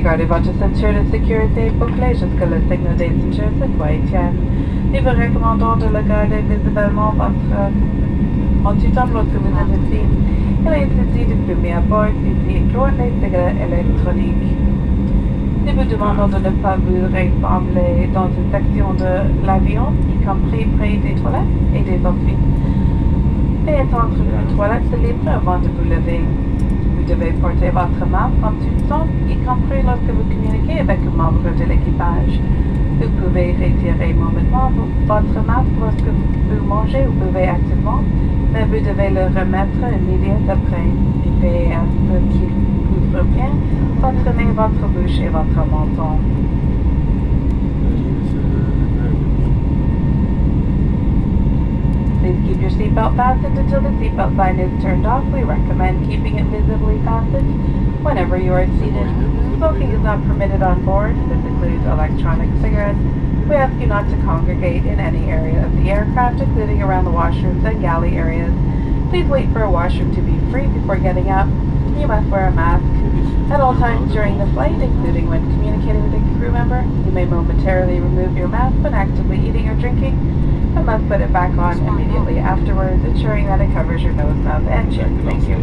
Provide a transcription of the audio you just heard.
Gardez votre ceinture de sécurité bouclée jusqu'à le signal des ceintures séquoiennes. Nous vous recommandons de le garder visiblement en tout temps lorsque vous êtes assis. Il est utile de fumer à bord si incluant les cigarettes électroniques. Nous vous demandons de ne pas vous rassembler dans une section de l'avion, y compris près des toilettes et des offices. Et attendre une toilette se libre avant de vous lever. Vous devez porter votre masque en tout temps, y compris lorsque vous communiquez avec un membre de l'équipage. Vous pouvez retirer momentanément votre masque lorsque vous mangez ou buvez activement, mais vous devez le remettre immédiatement après. Veillez à ce qu'il couvre bien votre nez, votre bouche et votre menton. Please keep your seatbelt fastened until the seatbelt sign is turned off. We recommend keeping it visibly fastened whenever you are seated. Smoking is not permitted on board. This includes electronic cigarettes. We ask you not to congregate in any area of the aircraft, including around the washrooms and galley areas. Please wait for a washroom to be free before getting up. You must wear a mask at all times during the flight, including when communicating with a crew member. You may momentarily remove your mask when actively eating or drinking, and must put it back on immediately afterwards, ensuring that it covers your nose, mouth, and chin. Thank you.